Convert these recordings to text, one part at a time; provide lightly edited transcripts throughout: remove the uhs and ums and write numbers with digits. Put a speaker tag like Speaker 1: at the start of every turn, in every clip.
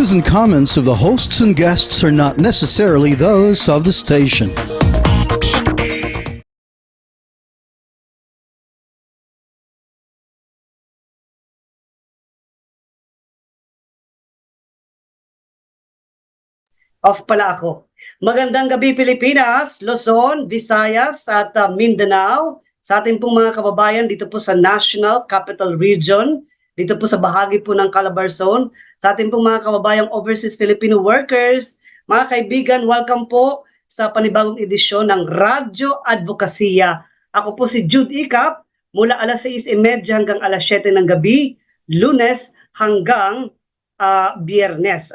Speaker 1: views and comments of the hosts and guests are not necessarily those of the station.
Speaker 2: Off pala ako. Magandang gabi Pilipinas, Luzon, Visayas at Mindanao. Sa ating pong mga kababayan dito po sa National Capital Region, dito po sa bahagi po ng 𝗥𝗱𝘆𝘆. Sa ating pong mga kababayang overseas Filipino workers, mga kaibigan, welcome po sa panibagong edisyon ng Radyo Advokasya. Ako po si Jude Hicap mula alas 6:30 hanggang alas 7 ng gabi, Lunes hanggang Biyernes.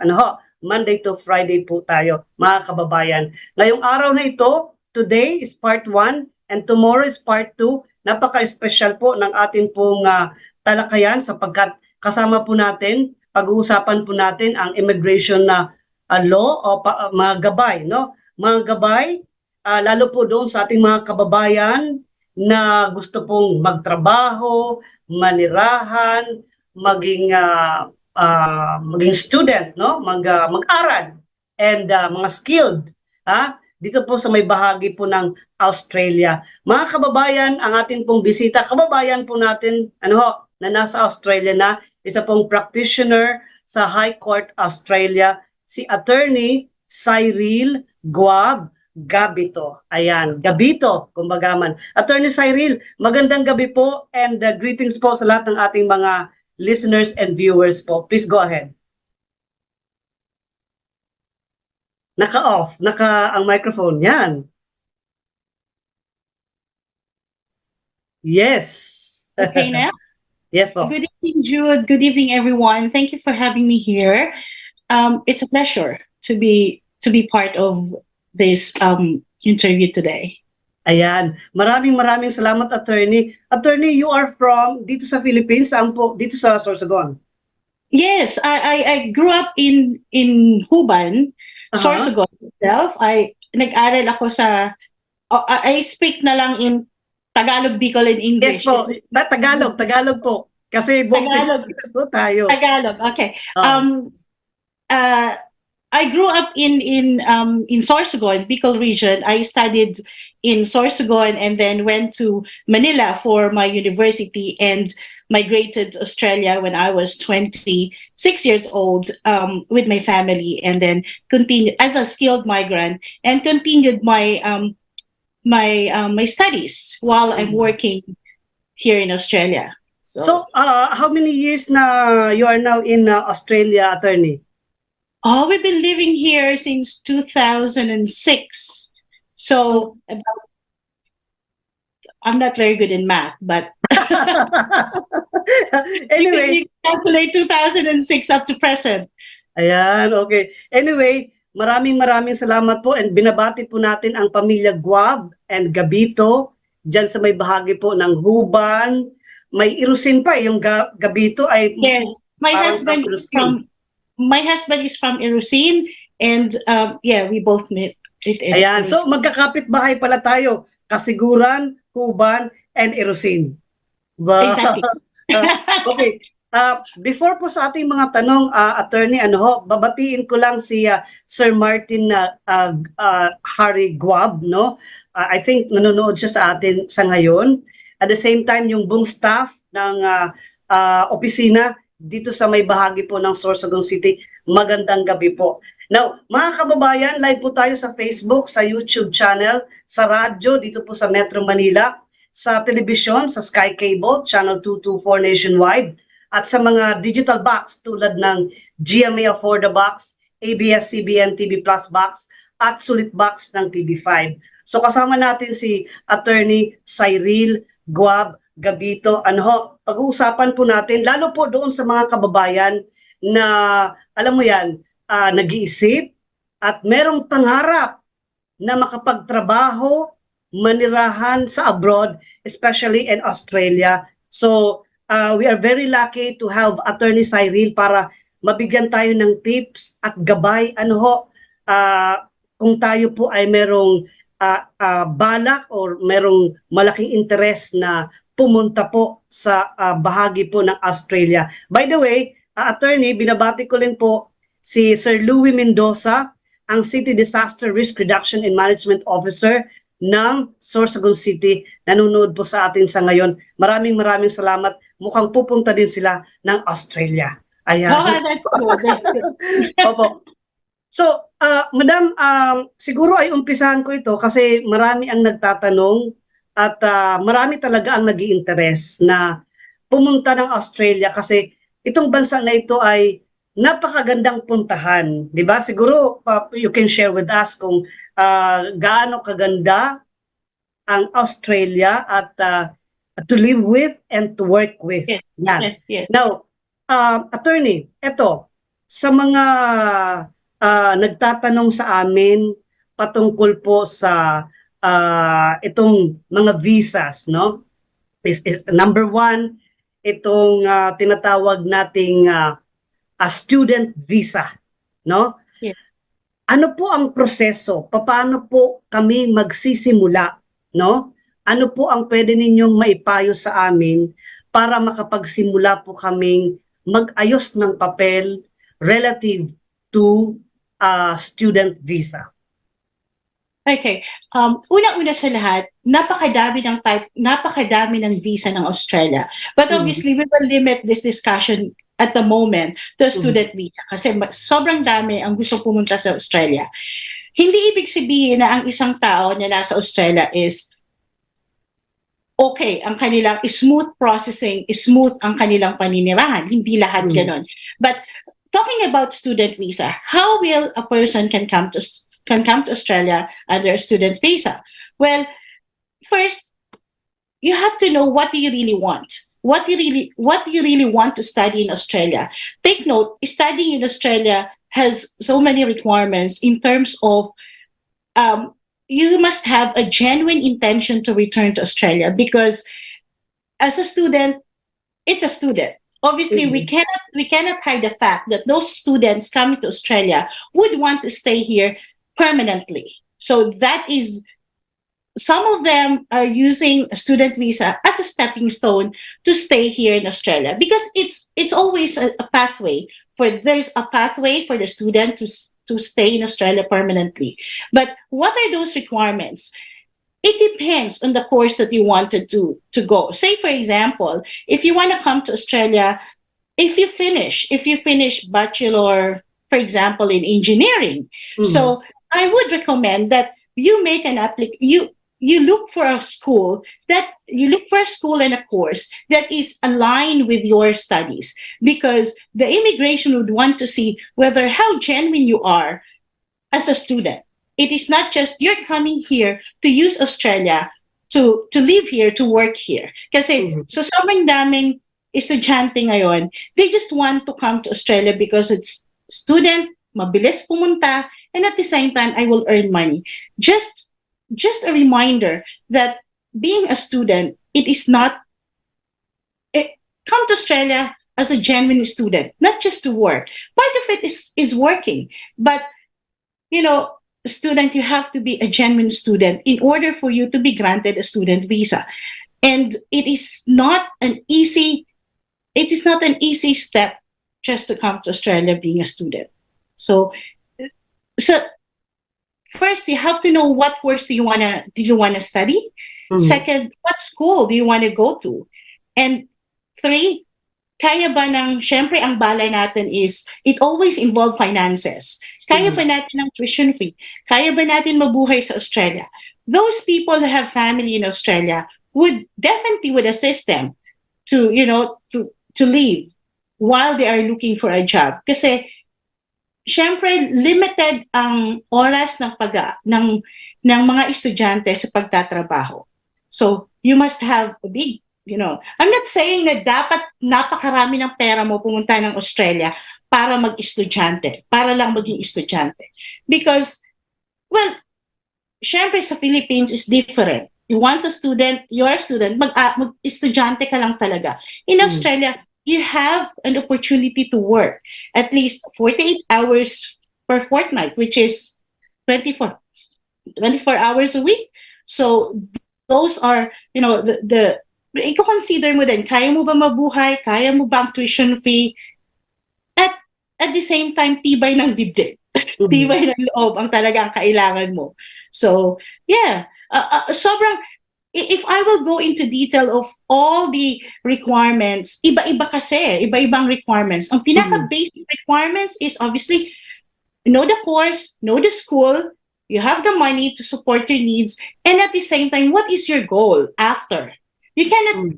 Speaker 2: Monday to Friday po tayo, mga kababayan. Ngayong araw na ito, today is part 1 and tomorrow is part 2. Napaka-special po ng ating pong talakayan sapagkat kasama po natin, pag-uusapan po natin ang immigration na law o mga gabay. No? Mga gabay, lalo po doon sa ating mga kababayan na gusto pong magtrabaho, manirahan, maging student, no? Mag-aral and mga skilled, dito po sa may bahagi po ng Australia. Mga kababayan, ang ating pong bisita, kababayan po natin, na nasa Australia na, isa pong practitioner sa High Court Australia, si Attorney 𝗥𝗱𝘆𝘆𝘆. Ayan, Gabito, kumbagaman. Attorney 𝗥𝗱𝘆𝘆𝘆, magandang gabi po and greetings po sa lahat ng ating mga listeners and viewers po. Please go ahead. Naka-off. Ang microphone. Yan. Yes.
Speaker 3: Okay now?
Speaker 2: Yes po.
Speaker 3: Good evening, Jude. Good evening, everyone. Thank you for having me here. It's a pleasure to be part of this interview today.
Speaker 2: Ayan. Maraming salamat, Attorney. Attorney, you are from dito sa Philippines, saan po? Dito sa Sorsogon.
Speaker 3: Yes, I grew up in Huban, Sorsogon itself. Nag-aral ako sa I speak na lang in Tagalog, Bicol, and English.
Speaker 2: Yes po. Tagalog po. Kasi
Speaker 3: Tagalog
Speaker 2: po tayo.
Speaker 3: Tagalog. Okay. I grew up in Sorsogon, Bicol region. I studied in Sorsogon and then went to Manila for my university and migrated to Australia when I was 26 years old with my family, and then continued as a skilled migrant and continued my my studies while I'm working here in Australia.
Speaker 2: So how many years na you are now in Australia, Attorney?
Speaker 3: Oh, we've been living here since 2006. So I'm not very good in math, but
Speaker 2: anyway,
Speaker 3: calculate 2006 up to present.
Speaker 2: Ayan, okay. Anyway, maraming salamat po and binabati po natin ang pamilya Guab and Gabito dyan sa may bahagi po ng Huban. May Irusin pa yung Gabito ay
Speaker 3: yes. My husband is from Irusin, and yeah, we both met.
Speaker 2: Ayan, so magkakapit-bahay pala tayo. Kasiguran, Huban, and Irusin.
Speaker 3: Exactly.
Speaker 2: Okay. Before po sa ating mga tanong, Attorney, babatiin ko lang si Sir Martin Harry Guab, no? I think nanonood siya sa atin sa ngayon. At the same time, yung buong staff ng opisina dito sa may bahagi po ng Sorsogon City, magandang gabi po. Now, mga kababayan, live po tayo sa Facebook, sa YouTube channel, sa radyo dito po sa Metro Manila, sa telebisyon, sa Sky Cable, Channel 224 nationwide, at sa mga digital box tulad ng GMA Afford the Box, ABS-CBN TV Plus Box, at Sulit Box ng TV5. So kasama natin si Attorney 𝗥𝗱𝘆𝘆𝘆 Gabito. Pag-uusapan po natin, lalo po doon sa mga kababayan na, alam mo yan, nag-iisip at merong pangarap na makapagtrabaho, manirahan sa abroad, especially in Australia. So, we are very lucky to have Attorney 𝗥𝗱𝘆𝘆𝘆 para mabigyan tayo ng tips at gabay. Kung tayo po ay merong balak or merong malaking interest na pumunta po sa bahagi po ng Australia. By the way, Attorney, binabati ko rin po si Sir Louis Mendoza, ang City Disaster Risk Reduction and Management Officer ng Sorsogon City. Nanonood po sa atin sa ngayon. Maraming salamat. Mukhang pupunta din sila ng Australia. Ayan.
Speaker 3: Oh, that's good. That's good.
Speaker 2: Opo. So, Madam, siguro ay umpisahan ko ito kasi marami ang nagtatanong at marami talaga ang nag-i-interest na pumunta ng Australia kasi itong bansa na ito ay napakagandang puntahan, 'di ba? Siguro you can share with us kung gaano kaganda ang Australia at to live with and to work with.
Speaker 3: Yes,
Speaker 2: Yan.
Speaker 3: yes.
Speaker 2: Now, attorney, eto sa mga nagtatanong sa amin patungkol po sa itong mga visas, no? Is number one, itong tinatawag nating a student visa, no?
Speaker 3: Yes.
Speaker 2: Ano po ang proseso? Paano po kami magsisimula, no? Ano po ang pwede ninyong maipayo sa amin para makapagsimula po kaming mag-ayos ng papel relative to student visa?
Speaker 3: Okay. Una-una sa lahat, napakadami ng visa ng Australia. But obviously, we will limit this discussion at the moment to student visa kasi sobrang dami ang gusto pumunta sa Australia. Hindi ibig sabihin na ang isang tao na nasa Australia is okay, ang kanilang smooth processing, smooth ang kanilang paninirahan. Hindi lahat ganon. But talking about student visa, how will a person can come to Australia under a student visa? Well, first, you have to know what do you really want. What do you really want to study in Australia? Take note, studying in Australia has so many requirements in terms of you must have a genuine intention to return to Australia because as a student, it's a student. Obviously, we cannot hide the fact that those students coming to Australia would want to stay here permanently. So that is, some of them are using a student visa as a stepping stone to stay here in Australia because it's always a pathway. There's a pathway for the student to stay in Australia permanently. But what are those requirements? It depends on the course that you wanted to go. Say, for example, if you want to come to Australia, if you finish bachelor, for example, in engineering, so I would recommend that you make an you look for a school and a course that is aligned with your studies because the immigration would want to see whether how genuine you are as a student. It is not just you're coming here to use Australia to live here, to work here. Kasi so sobrang daming estudyante ngayon, they just want to come to Australia because it's student, mabilis pumunta, and at the same time, I will earn money. Just a reminder that being a student, it is not, come to Australia as a genuine student, not just to work. Part of it is working, but, student, you have to be a genuine student in order for you to be granted a student visa. And it is not an easy step just to come to Australia being a student. So first, you have to know what course do you wanna study. Second, what school do you want to go to? And 3, kaya ba syempre ang balay natin is, it always involve finances. Kaya ba natin ang tuition fee? Kaya ba natin mabuhay sa Australia? Those people who have family in Australia would assist them to live while they are looking for a job. Kasi syempre, limited ang oras ng mga estudyante sa pagtatrabaho. So, you must have a big, I'm not saying na dapat napakarami ng pera mo pumunta ng Australia para para lang maging estudyante. Because, well, syempre sa Philippines is different. Once you're a student, mag-estudyante ka lang talaga. In Australia, you have an opportunity to work at least 48 hours per fortnight, which is 24 hours a week. So those are, i-consider mo din, kaya mo ba mabuhay? Kaya mo ba ang tuition fee? at the same time, tibay ng dibdib. Tibay ng loob ang talagang kailangan mo. So, yeah. Sobrang, if I will go into detail of all the requirements, iba-iba kasi, iba-ibang requirements. Ang pinaka-basic requirements is obviously, know the course, know the school, you have the money to support your needs, and at the same time, what is your goal after? You cannot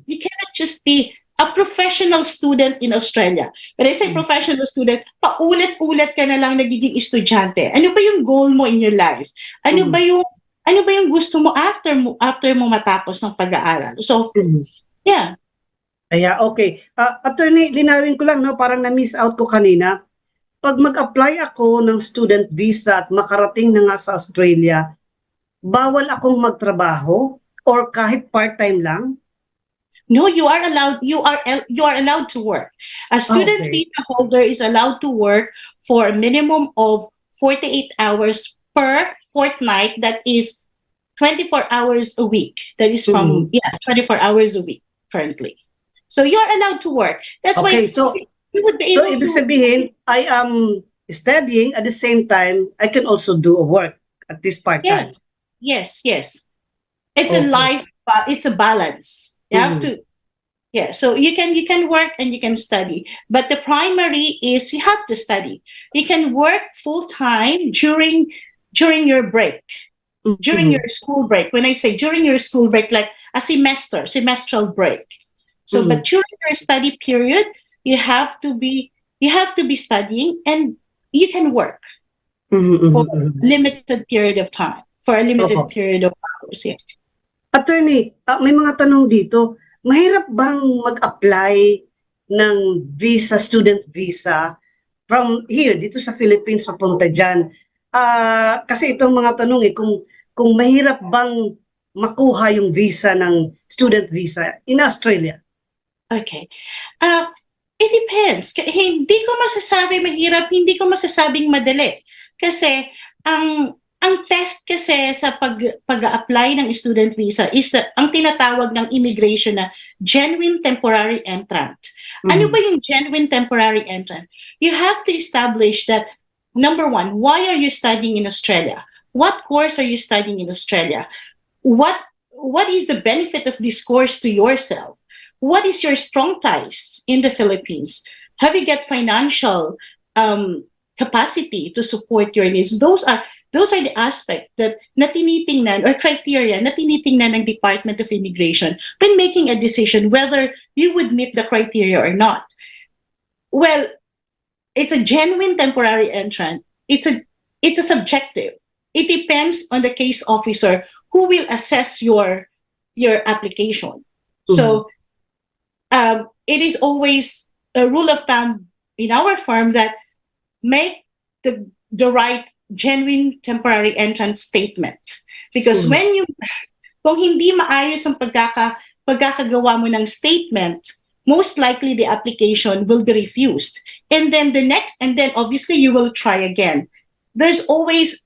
Speaker 3: just be a professional student in Australia. When I say professional student, paulit-ulit ka na lang nagiging estudyante. Ano ba yung goal mo in your life? Ano ba yung gusto mo after mo matapos ng pag-aaral? So, yeah.
Speaker 2: Kaya, okay. Attorney, linawin ko lang, no, parang na-miss out ko kanina. Pag mag-apply ako ng student visa at makarating na nga sa Australia, bawal akong magtrabaho or kahit part-time lang?
Speaker 3: No, you are allowed. You are allowed to work. A student visa holder is allowed to work for a minimum of 48 hours per fortnight. That is 24 hours a week. That is from 24 hours a week currently. So you are allowed to work. That's why.
Speaker 2: So
Speaker 3: you would be able
Speaker 2: ibig
Speaker 3: to.
Speaker 2: sabihin, I am studying at the same time. I can also do a work at this part time.
Speaker 3: Yes. It's a life. It's a balance. You have to, so you can work and you can study, but the primary is you have to study. You can work full time during your break, during your school break. When I say during your school break, like a semestral break. So, but during your study period, you have to be studying, and you can work for a limited period of time, for a limited period of hours. Yeah.
Speaker 2: Attorney, may mga tanong dito. Mahirap bang mag-apply ng visa, student visa from here, dito sa Philippines, papunta dyan? Kasi itong mga tanong kung mahirap bang makuha yung visa ng student visa in Australia?
Speaker 3: Okay. It depends. Hindi ko masasabi mahirap, hindi ko masasabing madali. Kasi ang test kasi sa pag-apply ng student visa is ang tinatawag ng immigration na genuine temporary entrant. Ano ba yung genuine temporary entrant? You have to establish that, number one, why are you studying in Australia? What course are you studying in Australia? What is the benefit of this course to yourself? What is your strong ties in the Philippines? Have you got financial capacity to support your needs? Those are the aspects that natinitingnan or criteria na tinitingnan ng Department of Immigration when making a decision whether you would meet the criteria or not. Well, it's a genuine temporary entrant. It's a subjective. It depends on the case officer who will assess your application. So it is always a rule of thumb in our firm that make the right genuine temporary entrant statement, because kung hindi maayos ang pagkakagawa mo ng statement, most likely the application will be refused, and then obviously you will try again. There's always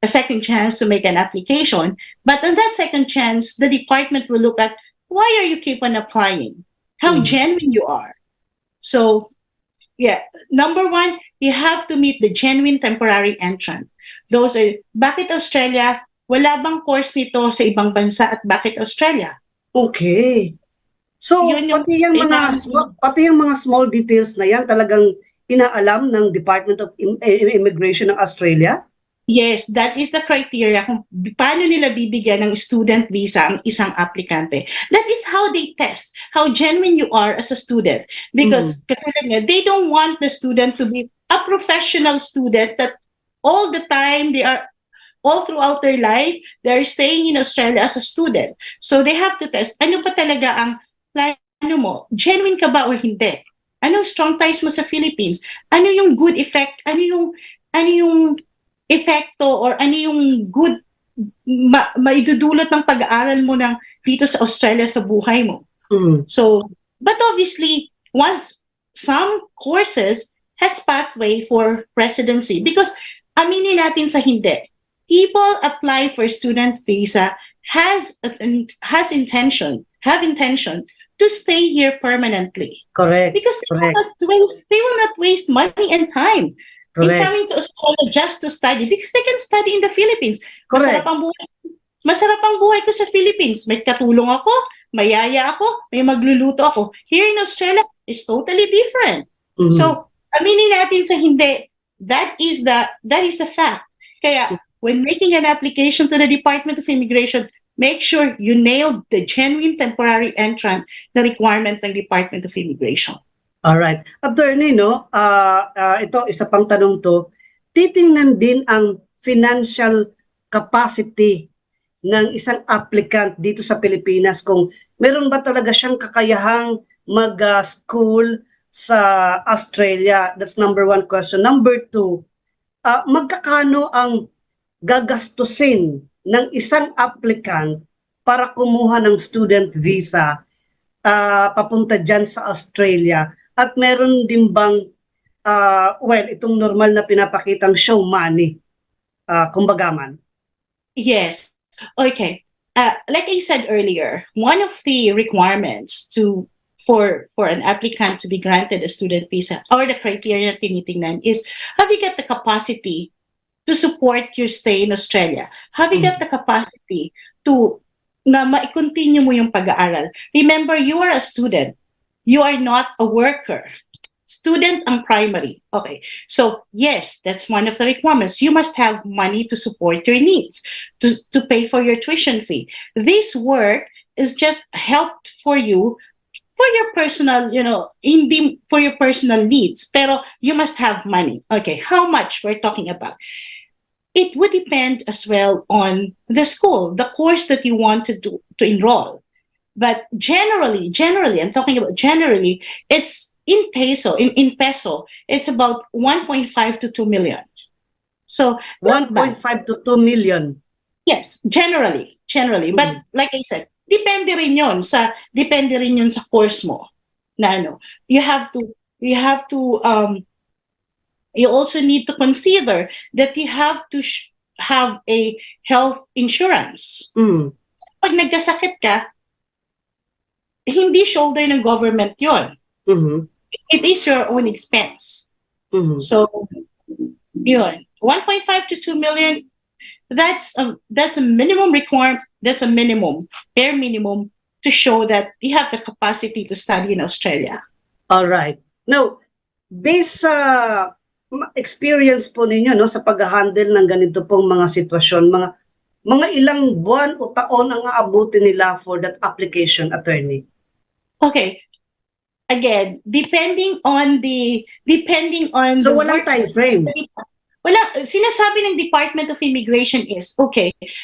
Speaker 3: a second chance to make an application, but on that second chance the department will look at why are you keep on applying, how genuine you are. So number one, you have to meet the genuine temporary entrant. Those are, bakit Australia? Wala bang course nito sa ibang bansa at bakit Australia?
Speaker 2: Okay. So, pati yung mga small details na yan talagang inaalam ng Department of Immigration ng Australia?
Speaker 3: Yes, that is the criteria kung paano nila bibigyan ng student visa ang isang aplikante. That is how they test how genuine you are as a student. Because they don't want the student to be a professional student that all the time all throughout their life, they're staying in Australia as a student. So they have to test, ano ba talaga ang plano mo? Genuine ka ba o hindi? Anong strong ties mo sa Philippines? Ano yung good effect? Ano yung epekto or ano yung good maidudulot ng pag-aaral mo dito sa Australia sa buhay mo. So, but obviously, once some courses has pathway for residency, because aminin natin sa hindi, people apply for student visa have intention to stay here permanently.
Speaker 2: Correct.
Speaker 3: Because
Speaker 2: Correct.
Speaker 3: they will not waste money and time in
Speaker 2: Correct.
Speaker 3: coming to Australia just to study because they can study in the Philippines.
Speaker 2: Correct.
Speaker 3: Masarap ang buhay ko sa Philippines. May katulong ako, mayaya ako, may magluluto ako. Here in Australia, it's totally different.
Speaker 2: Mhm.
Speaker 3: So, aminin natin sa hindi, that is the fact. Kaya, when making an application to the Department of Immigration, make sure you nailed the genuine temporary entrant na requirement ng Department of Immigration.
Speaker 2: Alright. Attorney, no, ito, isa pang tanong to, titingnan din ang financial capacity ng isang applicant dito sa Pilipinas kung meron ba talaga siyang kakayahang mag-school sa Australia. That's number one question. Number two, magkakano ang gagastusin ng isang applicant para kumuha ng student visa papunta dyan sa Australia? At meron din bang, itong normal na pinapakitang show money, kumbaga man?
Speaker 3: Yes. Okay. Like I said earlier, one of the requirements for an applicant to be granted a student visa or the criteria na tinitingnan is, have you got the capacity to support your stay in Australia? Have you got the capacity na ma-continue mo yung pag-aaral? Remember, you are a student. You are not a worker. Student ang primary. Okay. So, yes, that's one of the requirements. You must have money to support your needs, to pay for your tuition fee. This work is just helped for you for your personal, for your personal needs. Pero you must have money. Okay. How much we're talking about? It would depend as well on the school, the course that you want to enroll. But generally, I'm talking about generally, it's in peso, in peso, it's about 1.5 to 2 million. So
Speaker 2: 1.5 to 2 million.
Speaker 3: Yes, generally. But like I said, depende rin yun sa course mo. Na ano, you also need to consider that you have to have a health insurance. Pag nagkasakit ka, hindi shoulder ng government yon. It is your own expense. So, yun. 1.5 to 2 million, that's a minimum requirement, that's a minimum, bare minimum to show that you have the capacity to study in Australia.
Speaker 2: All right. Now, based sa experience po ninyo sa pag-handle ng ganito pong mga sitwasyon, mga ilang buwan o taon ang aabutin nila for that application, attorney?
Speaker 3: Okay. Again, depending on
Speaker 2: So walang time frame.
Speaker 3: Wala, sinasabi ng Department of Immigration is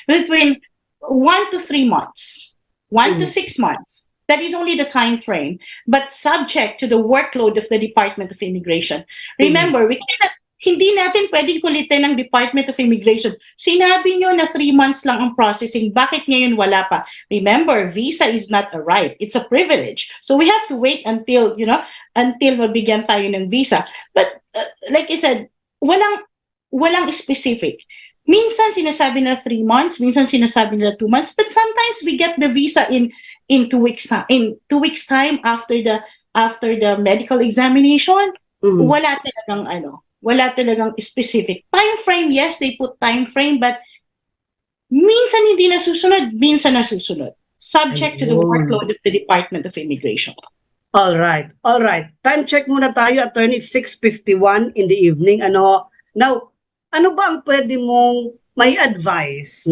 Speaker 3: between 1 to 3 months, 1 to 6 months. That is only the time frame, but subject to the workload of the Department of Immigration. Remember, hindi natin pwedeng kulitin ng Department of Immigration. Sinabi nyo na 3 months lang ang processing. Bakit ngayon wala pa? Remember, visa is not a right. It's a privilege. So we have to wait until mabigyan tayo ng visa. But like I said, walang specific. Minsan sinasabi na 3 months, minsan sinasabi na 2 months, but sometimes we get the visa in 2 weeks time after the medical examination. Wala talagang specific time frame. Yes, they put time frame, but minsan hindi nasusunod, minsan nasusunod. Subject to the workload of the Department of Immigration.
Speaker 2: All right. Time check muna tayo, attorney. 6:51 in the evening. Now, ano ba ang pwede mong may advice,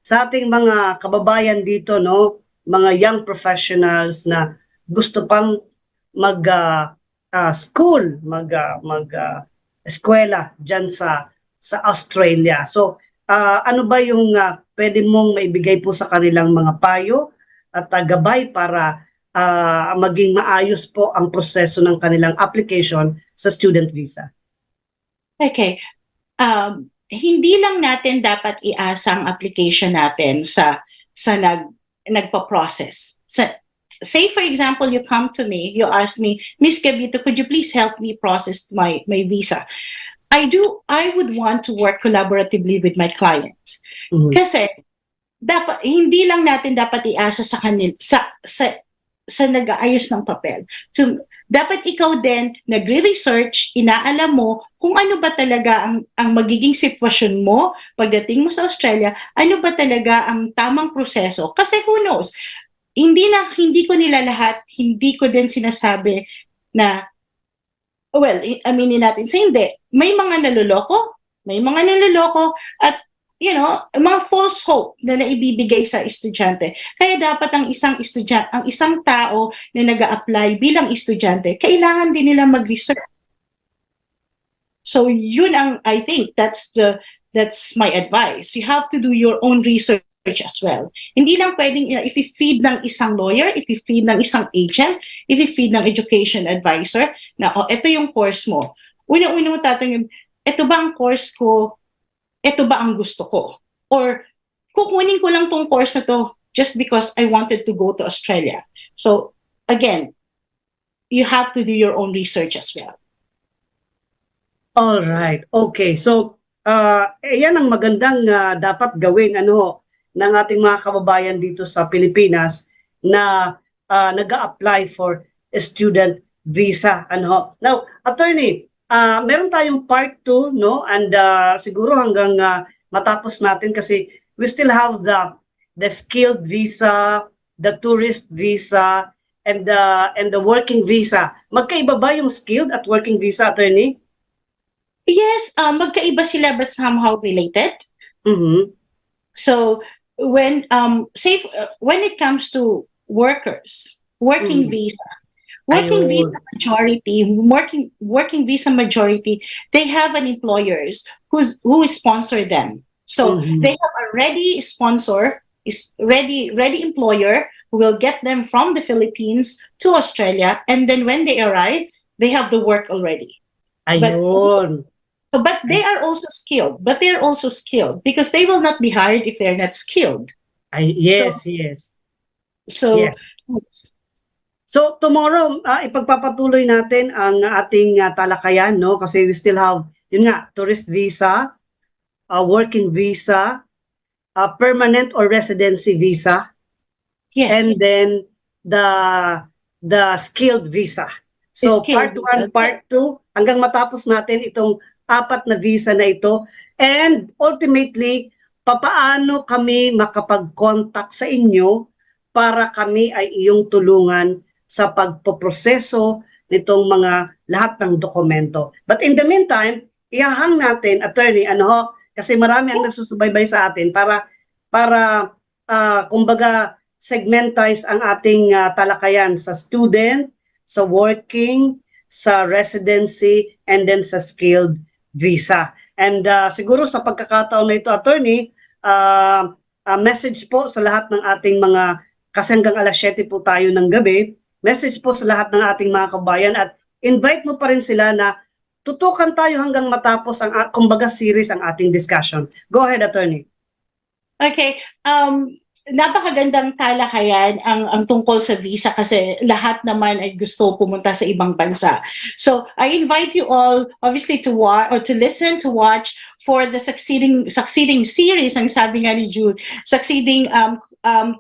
Speaker 2: sa ating mga kababayan dito, mga young professionals na gusto pang school, eskwela dyan sa Australia. So, ano ba yung pwede mong maibigay po sa kanilang mga payo at gabay para maging maayos po ang proseso ng kanilang application sa student visa?
Speaker 3: Okay. Hindi lang natin dapat iasa ang application natin sa nagpa-process. Say, for example, you come to me, you ask me, Miss Gabito, could you please help me process my visa? I would want to work collaboratively with my client. Kasi, hindi lang natin dapat iasa sa sa nag-aayos ng papel. So, dapat ikaw din nagre-research, inaalam mo kung ano ba talaga ang magiging sitwasyon mo pagdating mo sa Australia, ano ba talaga ang tamang proseso. Kasi who knows, hindi ko nila lahat, hindi ko din sinasabi na, well, aminin natin sa hindi. May mga naloloko, at mga false hope na naibibigay sa estudyante. Kaya dapat ang isang tao na nag-a-apply bilang estudyante, kailangan din nila mag-research. So yun I think that's my advice. You have to do your own research as well. Hindi lang pwedeng if-feed ng isang lawyer, if-feed ng isang agent, if-feed ng education advisor na ito yung course mo. Una-una mo tatanungin, ito ba ang course ko? Ito ba ang gusto ko? Or kukunin ko lang tong course na to just because I wanted to go to Australia. So again, you have to do your own research as well.
Speaker 2: All right. Okay. So yan ang magandang dapat gawin ng ating mga kababayan dito sa Pilipinas na nag-a-apply for a student visa. Now, attorney, meron tayong part 2, no? And siguro hanggang matapos natin kasi we still have the skilled visa, the tourist visa, and the working visa. Magkaiba ba yung skilled at working visa, attorney?
Speaker 3: Yes, magkaiba sila but somehow related.
Speaker 2: Mm-hmm.
Speaker 3: So when it comes to workers, working visa, working visa majority, they have an employers who sponsor them. So they have a ready sponsor, ready employer who will get them from the Philippines to Australia, and then when they arrive, they have the work already.
Speaker 2: Ayun.
Speaker 3: But they are also skilled. Because they will not be hired if they're not skilled.
Speaker 2: Yes.
Speaker 3: So
Speaker 2: yes. So tomorrow, ipagpapatuloy natin ang ating talakayan, no? Kasi we still have, tourist visa, working visa, permanent or residency visa, and then the skilled visa. So part 1, part 2, hanggang matapos natin itong 4 na visa na ito. And ultimately, papaano kami makapag-contact sa inyo para kami ay iyong tulungan sa pagpoproseso nitong mga lahat ng dokumento. But in the meantime, ihahang natin, attorney, kasi marami ang nagsusubaybay sa atin para kumbaga segmentize ang ating talakayan sa student, sa working, sa residency, and then sa skilled visa. And siguro sa pagkakataon na ito, attorney, message po sa lahat ng ating mga, kasi hanggang alas 7 po tayo ng gabi, message po sa lahat ng ating mga kabayan at invite mo pa rin sila na tutukan tayo hanggang matapos ang kumbaga series ang ating discussion. Go ahead, attorney.
Speaker 3: Okay. Napakagandang talakayan ang tungkol sa visa kasi lahat naman ay gusto pumunta sa ibang bansa. So I invite you all obviously to watch or to listen, to watch for the succeeding series, ang sabi nga ni Jude, succeeding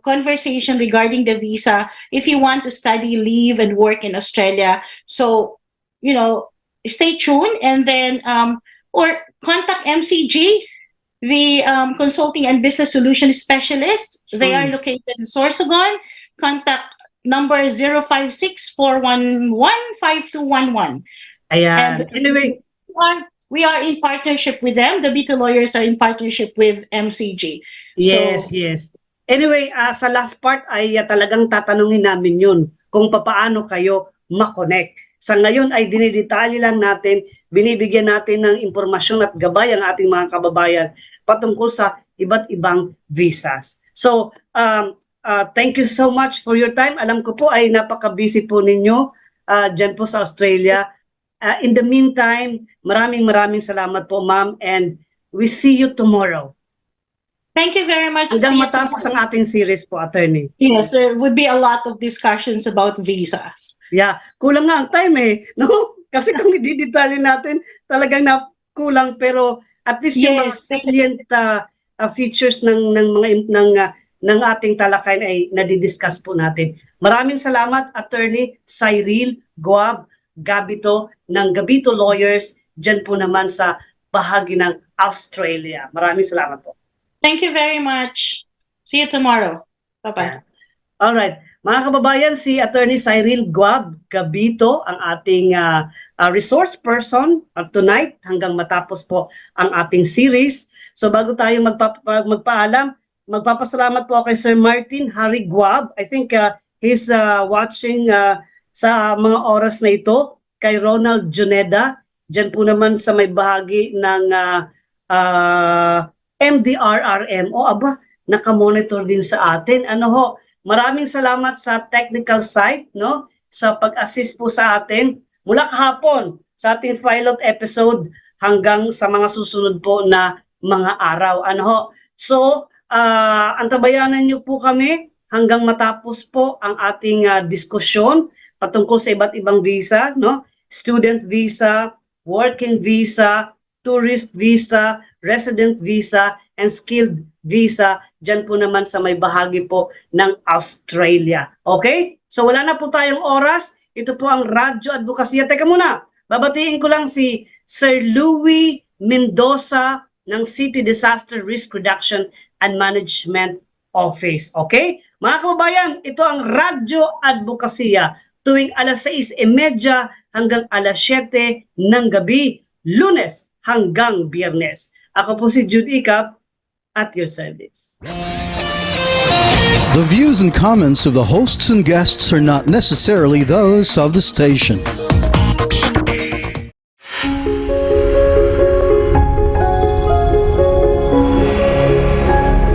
Speaker 3: conversation regarding the visa if you want to study, live, and work in Australia. So, stay tuned and then or contact MCG, the Consulting and Business Solution Specialists. They are located in Sorsogon. Contact number 056-411-5211.
Speaker 2: Ayan. Anyway,
Speaker 3: we are in partnership with them. The Bito Lawyers are in partnership with MCG.
Speaker 2: Yes. Anyway, sa last part ay talagang tatanungin namin yun kung paano kayo makonect. Sa ngayon ay dinidetalye lang natin, binibigyan natin ng impormasyon at gabay ang ating mga kababayan patungkol sa iba't ibang visas. So, thank you so much for your time. Alam ko po ay napaka-busy po ninyo dyan po sa Australia. In the meantime, maraming salamat po, ma'am, and we see you tomorrow.
Speaker 3: Thank you very much.
Speaker 2: Hanggang matapos ang ating series po, attorney.
Speaker 3: Yes, there would be a lot of discussions about visas.
Speaker 2: Yeah, kulang nga ang time no? Kasi kung i-detalye natin, talagang kulang, pero at least yung mga salient features ng ng ating talakayan ay nadidiscuss po natin. Maraming salamat, Attorney 𝗥𝗱𝘆ście ng Gabito Lawyers, dyan po naman sa bahagi ng Australia. Maraming salamat po.
Speaker 3: Thank you very much. See you tomorrow. Bye-bye.
Speaker 2: Alright. Mga kababayan, si Attorney 𝗥𝗱𝘆ście ang ating resource person tonight hanggang matapos po ang ating series. So bago tayo magpaalam, magpapasalamat po kay Sir Martin 𝗥𝗱𝘆ście. I think he's watching sa mga oras na ito. Kay Ronald Juneda, dyan po naman sa may bahagi ng MDRRM. O aba, nakamonitor din sa atin. Ano ho, maraming salamat sa technical side, no? Sa pag-assist po sa atin mula kahapon sa ating pilot episode hanggang sa mga susunod po na mga araw. Ano ho? So, antabayanan niyo po kami hanggang matapos po ang ating diskusyon patungkol sa iba't ibang visa, no? Student visa, working visa, tourist visa, resident visa, and skilled visa, dyan po naman sa may bahagi po ng Australia. Okay? So wala na po tayong oras. Ito po ang Radyo Advokasya. Teka muna, babatiin ko lang si Sir Louie Mendoza ng City Disaster Risk Reduction and Management Office. Okay? Mga kababayan, ito ang Radyo Advokasya tuwing alas 6:30 hanggang alas 7 ng gabi, Lunes hanggang Biyernes. Ako po si Jude Hicap at your service.
Speaker 1: The views and comments of the hosts and guests are not necessarily those of the station.